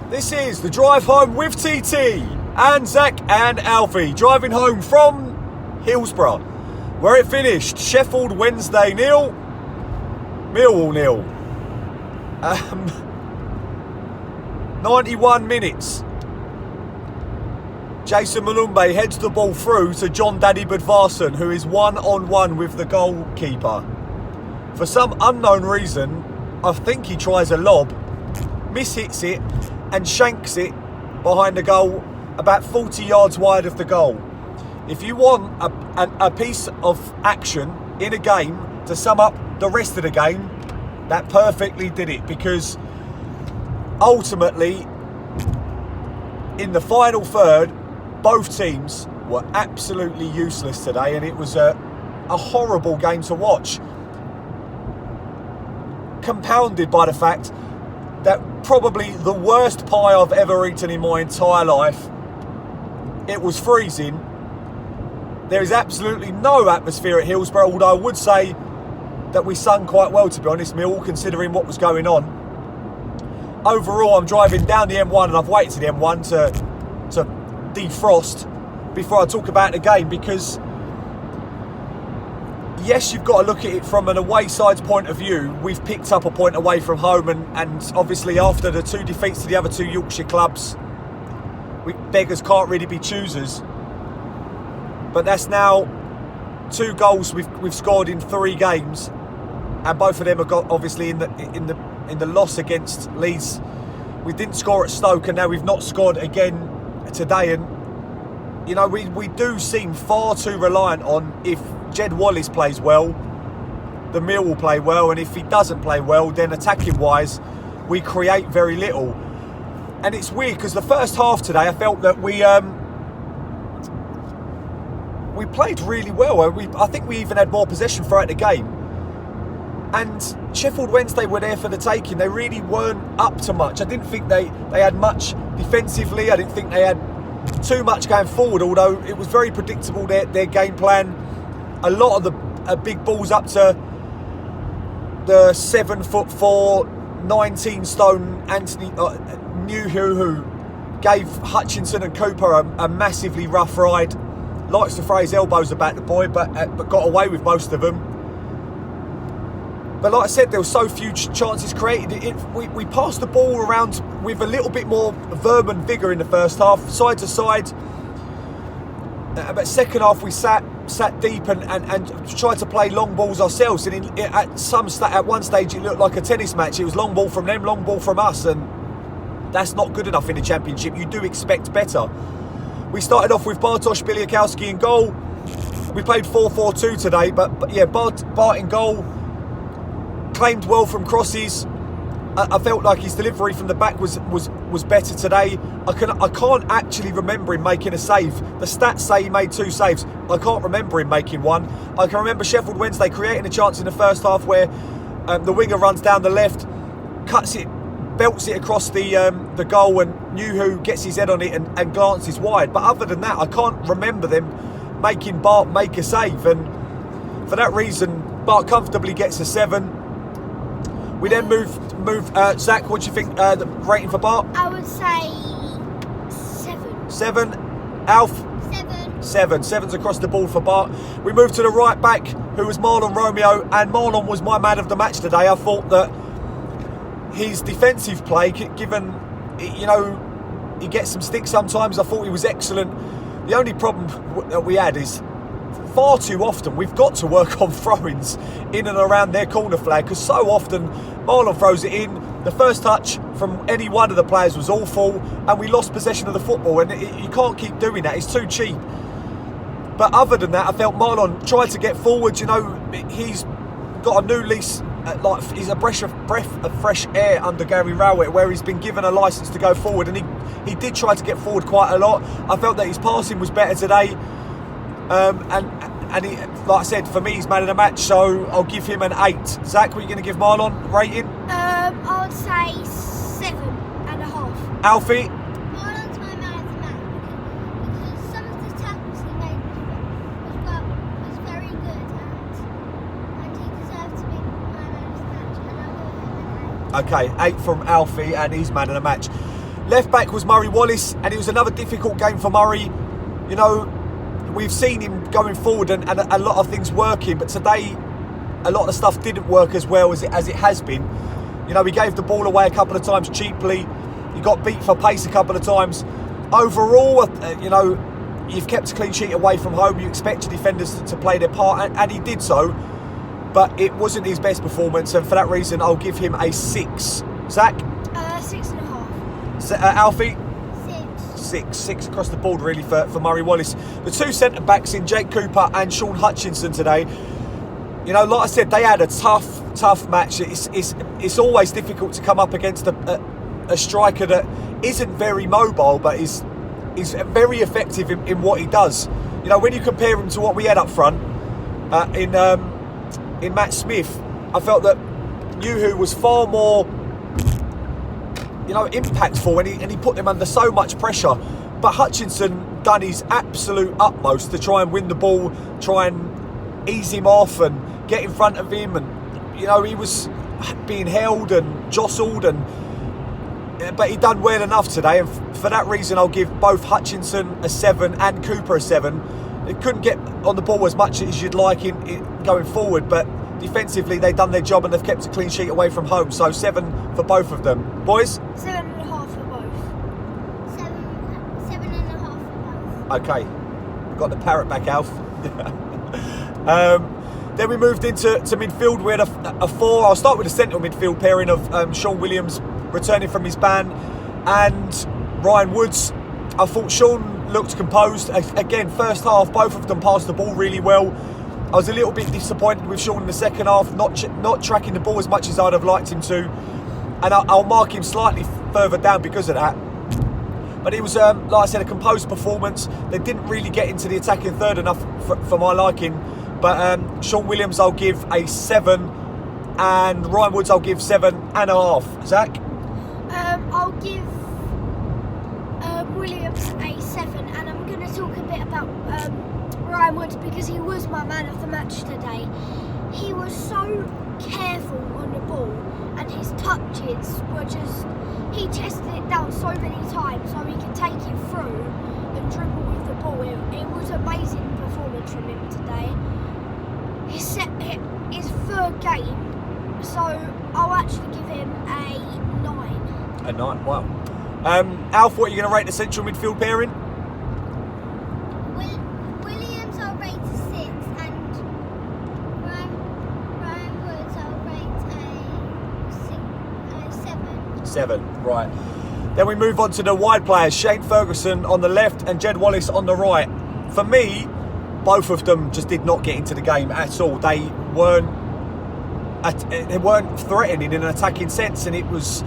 This is the drive home with TT and Zach and Alfie, driving home from Hillsborough, where it finished Sheffield Wednesday 0, Millwall 0. 91 minutes. Jason Malumbe heads the ball through to John Daddy Budvarsson, who is one-on-one with the goalkeeper. For some unknown reason, I think he tries a lob, mishits it, and shanks it behind the goal about 40 yards wide of the goal. If you want a piece of action in a game to sum up the rest of the game, that perfectly did it, because ultimately in the final third both teams were absolutely useless today, and it was a horrible game to watch, compounded by the fact that probably the worst pie I've ever eaten in my entire life. It was freezing. There is absolutely no atmosphere at Hillsborough, although I would say that we sung quite well, to be honest, Mill, considering what was going on. Overall, I'm driving down the M1, and I've waited to the M1 to defrost before I talk about the game, because yes, you've got to look at it from an away side's point of view. We've picked up a point away from home, and obviously after the 2 defeats to the other 2 Yorkshire clubs, beggars can't really be choosers. But that's now 2 goals we've scored in 3 games, and both of them have got obviously in the loss against Leeds. We didn't score at Stoke, and now we've not scored again today. And you know, we do seem far too reliant on, if Jed Wallace plays well, the Mill will play well, and if he doesn't play well, then attacking wise we create very little. And it's weird, because the first half today I felt that we played really well. I think we even had more possession throughout the game, and Sheffield Wednesday were there for the taking. They really weren't up to much. I didn't think they had much defensively. I didn't think they had too much going forward, although it was very predictable, their game plan. A lot of the big balls up to the 7'4", 19 stone Anthony Newhu, who gave Hutchinson and Cooper a massively rough ride. Likes to throw his elbows about the boy, but got away with most of them. But like I said, there were so few chances created. We passed the ball around with a little bit more verve and vigour in the first half, side to side. But second half we sat deep and tried to play long balls ourselves. And at one stage it looked like a tennis match. It was long ball from them, long ball from us, and that's not good enough in the Championship. You do expect better. We started off with Bartosz Biliakowski in goal. We played 4-4-2 today, but yeah, Bart in goal. Claimed well from crosses. I felt like his delivery from the back was better today. I can't actually remember him making a save. The stats say he made 2 saves. I can't remember him making one. I can remember Sheffield Wednesday creating a chance in the first half where the winger runs down the left, cuts it, belts it across the goal, and Newhu gets his head on it and glances wide. But other than that, I can't remember them making Bart make a save. And for that reason, Bart comfortably gets a 7. We then move. Zach, what do you think the rating for Bart? I would say 7. 7. Alf? 7. 7's across the ball for Bart. We move to the right back, who was Marlon Romeo, and Marlon was my man of the match today. I thought that his defensive play, given, you know, he gets some stick sometimes, I thought he was excellent. The only problem that we had is, far too often we've got to work on throw-ins in and around their corner flag, because so often Marlon throws it in. The first touch from any one of the players was awful, and we lost possession of the football, and you can't keep doing that. It's too cheap. But other than that, I felt Marlon tried to get forward. You know, he's got a new lease, like he's a breath of fresh air under Gary Rowett, where he's been given a licence to go forward, and he did try to get forward quite a lot. I felt that his passing was better today. And he, like I said, for me, he's man of the match, so I'll give him an 8. Zach, what are you going to give Marlon rating? I would say 7.5. Alfie? Marlon's my man of the match because some of the tackles he made was very good, and he deserved to be my man of the match, and I'll give him an 8. Okay, 8 from Alfie, and he's man of the match. Left back was Murray Wallace, and it was another difficult game for Murray. You know, we've seen him going forward and a lot of things working, but today a lot of stuff didn't work as well as it has been. You know, he gave the ball away a couple of times cheaply. He got beat for pace a couple of times. Overall, you know, you've kept a clean sheet away from home. You expect your defenders to play their part, and he did so. But it wasn't his best performance, and for that reason, I'll give him a 6. Zach? 6.5. Alfie? 6. 6 across the board, really, for Murray Wallace. The two centre-backs in Jake Cooper and Sean Hutchinson today, you know, like I said, they had a tough match. It's always difficult to come up against a striker that isn't very mobile, but is very effective in what he does. You know, when you compare him to what we had up front in Matt Smith, I felt that Yuhu was far more, you know, impactful, and he put them under so much pressure. But Hutchinson done his absolute utmost to try and win the ball, try and ease him off and get in front of him, and you know, he was being held and jostled, but he done well enough today, and for that reason I'll give both Hutchinson a 7 and Cooper a 7. They couldn't get on the ball as much as you'd like in going forward, but defensively they've done their job and they've kept a clean sheet away from home. So 7 for both of them. Boys? 7.5 for both. 7.5 for both. Okay. Got the parrot back, Alf. Then we moved into midfield. We had a 4. I'll start with the central midfield pairing of Sean Williams returning from his ban and Ryan Woods. I thought Sean looked composed. Again, first half, both of them passed the ball really well. I was a little bit disappointed with Sean in the second half, not tracking the ball as much as I'd have liked him to. And I'll mark him slightly further down because of that. But it was, like I said, a composed performance. They didn't really get into the attacking third enough for my liking. But Sean Williams, I'll give a 7. And Ryan Woods, I'll give 7.5. Zach? I'll give Williams a 7, and I'm going to talk a bit about Ryan Woods because he was my man of the match today. He was so careful on the ball, and his touches were just, he tested it down so many times so he could take it through and dribble with the ball. It was an amazing performance from him today. His third game, so I'll actually give him a 9. A 9, wow. Alf, what are you going to rate the central midfield pairing? Williams I'll rate a 6, and Ryan Woods I'll rate a 7. 7, right. Then we move on to the wide players. Shane Ferguson on the left and Jed Wallace on the right. For me, both of them just did not get into the game at all. They weren't threatening in an attacking sense, and it was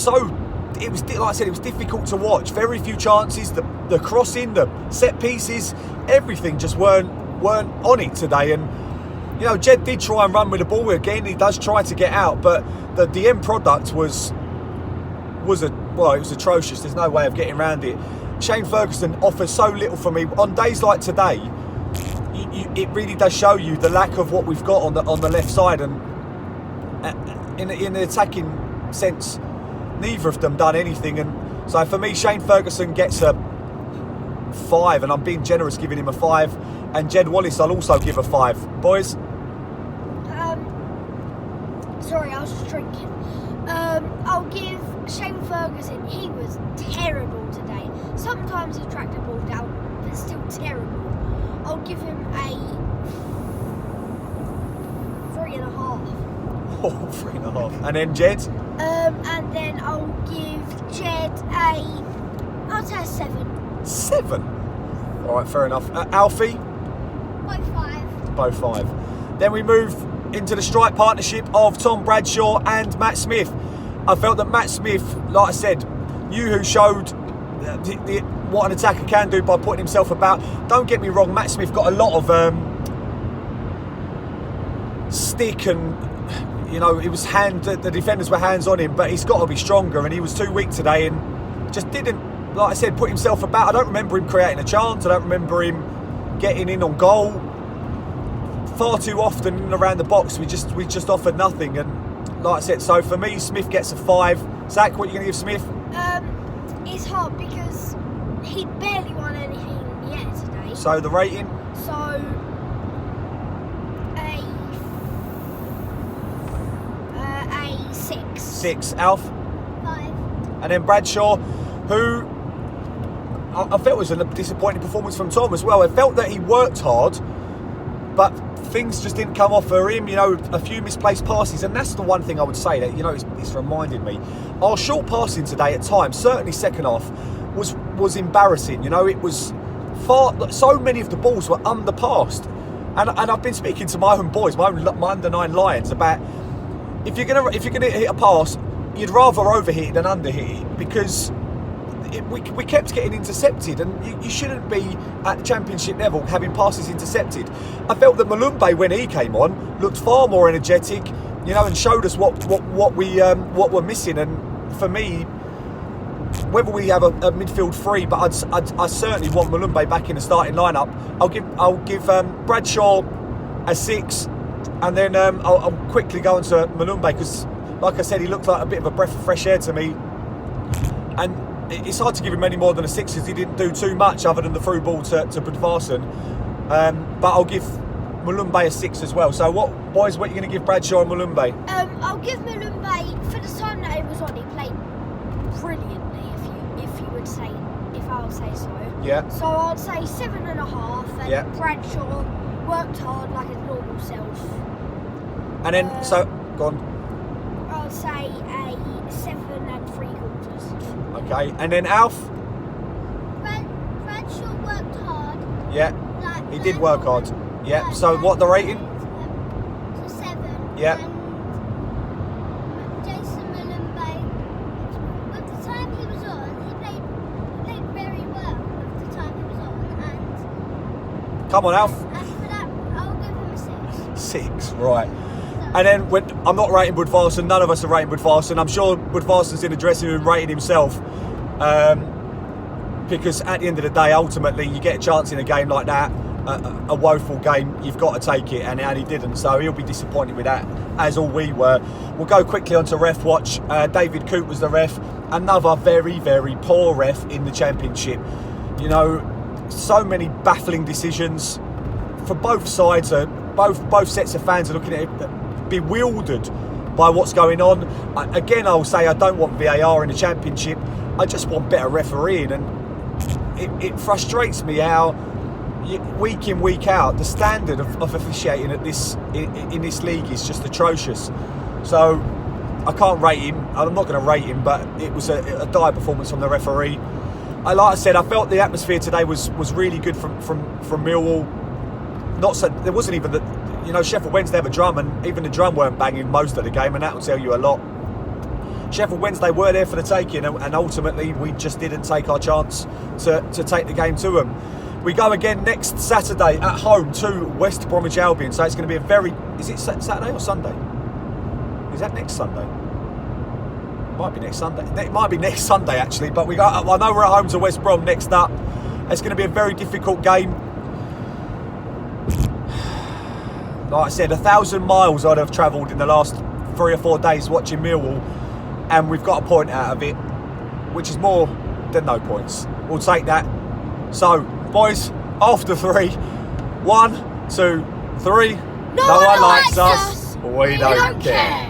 like I said, it was difficult to watch. Very few chances, the crossing, the set pieces, everything just weren't on it today. And you know, Jed did try and run with the ball again. He does try to get out, but the end product was atrocious. There's no way of getting around it. Shane Ferguson offers so little for me. On days like today, it really does show you the lack of what we've got on the left side, and in the attacking sense, neither of them done anything. And so for me, Shane Ferguson gets a 5, and I'm being generous giving him a 5. And Jed Wallace, I'll also give a 5. Boys? Sorry, I was just drinking. I'll give Shane Ferguson, he was terrible today. Sometimes he tracked the ball down, but still terrible. I'll give him a 3.5. Oh, 3.5. And then Jed? And then I'll give Jed I'll say a 7. 7? Alright, fair enough. Alfie? Both 5. Both 5. Then we move into the strike partnership of Tom Bradshaw and Matt Smith. I felt that Matt Smith, like I said, Yuhu showed what an attacker can do by putting himself about. Don't get me wrong, Matt Smith got a lot of stick, and you know, the defenders were hands on him, but he's got to be stronger, and he was too weak today and just didn't, like I said, put himself about. I don't remember him creating a chance. I don't remember him getting in on goal. Far too often around the box we just offered nothing, and like I said, so for me, Smith gets a 5. Zach, what are you going to give Smith? It's hard because he barely won anything yet today. So the rating? So a 6. 6. Alf? 5. And then Bradshaw, who I felt was a disappointing performance from Tom as well. I felt that he worked hard, but things just didn't come off for him. You know, a few misplaced passes, and that's the one thing I would say that, you know, it's reminded me. Our short passing today at times, certainly second half, was embarrassing. You know, it was so many of the balls were underpassed, and I've been speaking to my own boys, my under 9 Lions, about if you're gonna hit a pass, you'd rather overhit it than underhit it, because we kept getting intercepted, and you shouldn't be at the championship level having passes intercepted. I felt that Malumbe, when he came on, looked far more energetic, you know, and showed us what we're missing. And for me, whether we have a midfield 3, but I certainly want Malumbe back in the starting lineup. I'll give Bradshaw a 6, and then I'll quickly go on to Malumbe, because, like I said, he looked like a bit of a breath of fresh air to me, and it's hard to give him any more than a 6 because he didn't do too much other than the through ball to Budvarsson. But I'll give Malumbe a 6 as well. So what are you going to give Bradshaw and Malumbe? I'll give Malumbe, for the time that he was on, he played brilliantly, if I would say so. Yeah. So I'd say 7.5, and yeah. Bradshaw worked hard like his normal self. And then, so, go on. I'd say a 7 3/4. Okay, and then Alf? Bradshaw worked hard. Yeah, he did work hard. Yeah, so what the rating? So 7. Yeah. And Jason Malumbe, at the time he was on, he played very well at the time he was on. And come on, Alf. as for that, I'll give him a 6. 6, right. And then I'm not rating Budvarsson, none of us are rating Budvarsson. I'm sure Budvarsson's in the dressing room rating himself. Because at the end of the day, ultimately, you get a chance in a game like that, a woeful game, you've got to take it, and he didn't. So he'll be disappointed with that, as all we were. We'll go quickly on to ref watch. David Coote was the ref. Another very, very poor ref in the Championship. You know, so many baffling decisions for both sides. Both sets of fans are looking at it bewildered by what's going on. Again, I'll say I don't want VAR in the Championship. I just want better refereeing, and it frustrates me how week in, week out, the standard of officiating in this league is just atrocious. So I can't rate him. I'm not going to rate him, but it was a dire performance from the referee. Like I said, I felt the atmosphere today was really good from Millwall. Not so, there wasn't even Sheffield Wednesday have a drum, and even the drum weren't banging most of the game, and that will tell you a lot. Sheffield Wednesday were there for the taking, and ultimately we just didn't take our chance to take the game to them. We go again next Saturday at home to West Bromwich Albion, so it's going to be is it Saturday or Sunday? Is that next Sunday? Might be next Sunday. It might be next Sunday actually, but I know we're at home to West Brom next up. It's going to be a very difficult game. Like I said, 1,000 miles I'd have travelled in the last 3 or 4 days watching Millwall, and we've got a point out of it, which is more than no points. We'll take that. So, boys, after 3, 1, 2, 3. No one likes us. We don't care.